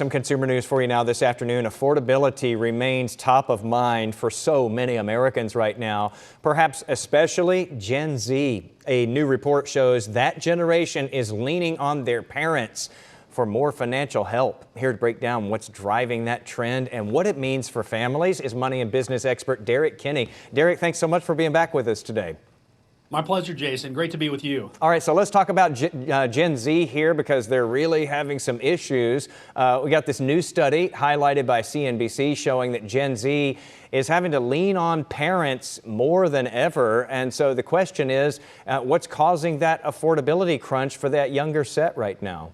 Some consumer news for you now this afternoon. Affordability remains top of mind for so many Americans right now, perhaps especially Gen Z. A new report shows that generation is leaning on their parents for more financial help. Here to break down what's driving that trend and what it means for families is money and business expert Derrick Kinney. Derrick, thanks so much for being back with us today. My pleasure, Jason. Great to be with you. All right, so let's talk about Gen Z here because they're really having some issues. We got this new study highlighted by CNBC showing that Gen Z is having to lean on parents more than ever. And so the question is, what's causing that affordability crunch for that younger set right now?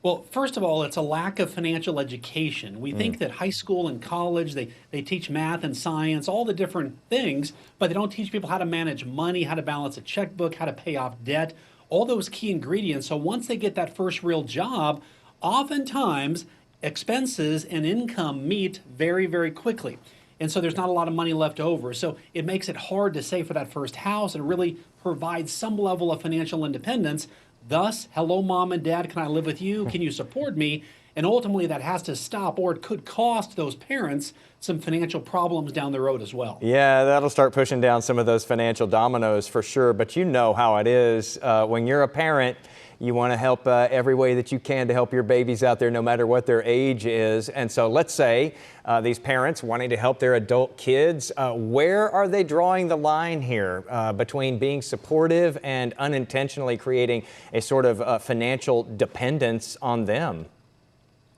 Well, first of all, it's a lack of financial education. We think that high school and college, they teach math and science, all the different things, but they don't teach people how to manage money, how to balance a checkbook, how to pay off debt, all those key ingredients. So once they get that first real job, oftentimes expenses and income meet very, very quickly. And so there's not a lot of money left over. So it makes it hard to save for that first house and really provide some level of financial independence. Thus, hello, mom and dad, can I live with you? Can you support me? And ultimately that has to stop, or it could cost those parents some financial problems down the road as well. Yeah, that'll start pushing down some of those financial dominoes for sure. But you know how it is. When you're a parent, you want to help every way that you can to help your babies out there, no matter what their age is. And so let's say these parents wanting to help their adult kids, where are they drawing the line here between being supportive and unintentionally creating a sort of financial dependence on them?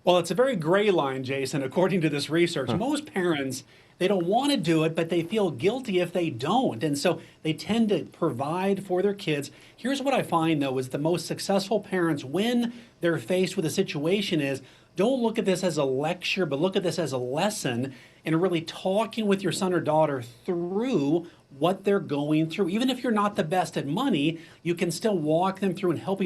Well, it's a very gray line, Jason, according to this research. Most parents, they don't want to do it, but they feel guilty if they don't. And so they tend to provide for their kids. Here's what I find, though, is the most successful parents, when they're faced with a situation, is don't look at this as a lecture, but look at this as a lesson and really talking with your son or daughter through what they're going through. Even if you're not the best at money, you can still walk them through and help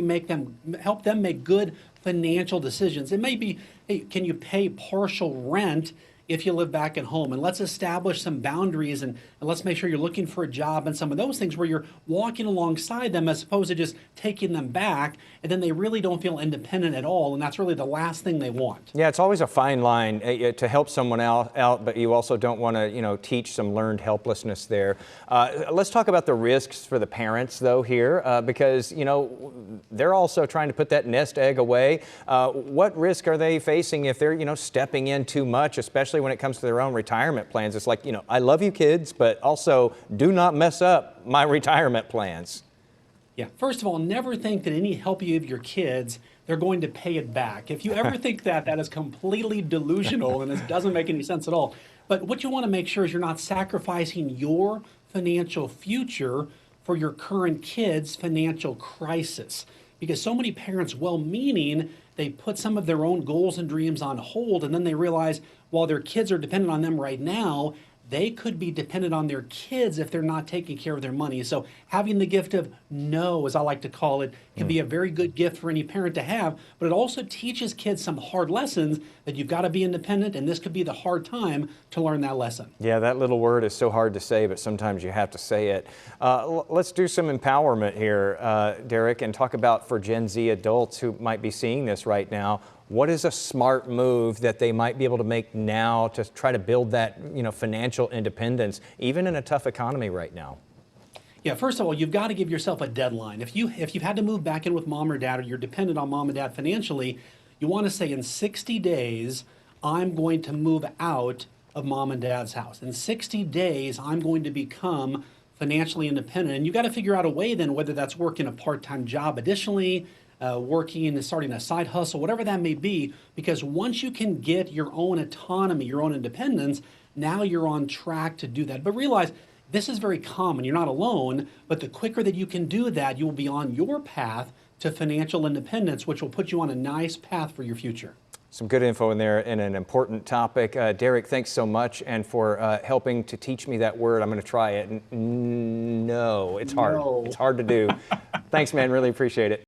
them make good financial decisions. It may be, hey, can you pay partial rent if you live back at home? And let's establish some boundaries and let's make sure you're looking for a job and some of those things where you're walking alongside them as opposed to just taking them back, and then they really don't feel independent at all, and that's really the last thing they want. Yeah, it's always a fine line to help someone out, but you also don't want to, teach some learned helplessness there. Let's talk about the risks for the parents, though, here, because, they're also trying to put that nest egg away. What risk are they facing if they're, stepping in too much, especially when it comes to their own retirement plans? It's like, I love you kids, but also do not mess up my retirement plans. Yeah, first of all, never think that any help you give your kids, they're going to pay it back. If you ever think that, that is completely delusional and it doesn't make any sense at all. But what you want to make sure is you're not sacrificing your financial future for your current kids' financial crisis. Because so many parents, well-meaning, they put some of their own goals and dreams on hold, and then they realize while their kids are dependent on them right now, they could be dependent on their kids if they're not taking care of their money. So having the gift of no, as I like to call it, can be a very good gift for any parent to have, but it also teaches kids some hard lessons that you've got to be independent, and this could be the hard time to learn that lesson. Yeah, that little word is so hard to say, but sometimes you have to say it. Let's do some empowerment here, Derrick, and talk about for Gen Z adults who might be seeing this right now. What is a smart move that they might be able to make now to try to build that, financial independence, even in a tough economy right now? Yeah, first of all, you've got to give yourself a deadline. If you've had to move back in with mom or dad, or you're dependent on mom and dad financially, you want to say in 60 days, I'm going to move out of mom and dad's house. In 60 days, I'm going to become financially independent. And you've got to figure out a way then, whether that's working a part-time job additionally, working and starting a side hustle, whatever that may be, because once you can get your own autonomy, your own independence, now you're on track to do that. But realize this is very common. You're not alone, but the quicker that you can do that, you will be on your path to financial independence, which will put you on a nice path for your future. Some good info in there and an important topic. Derrick, thanks so much and for helping to teach me that word. I'm going to try it. No, it's hard. No. It's hard to do. Thanks, man. Really appreciate it.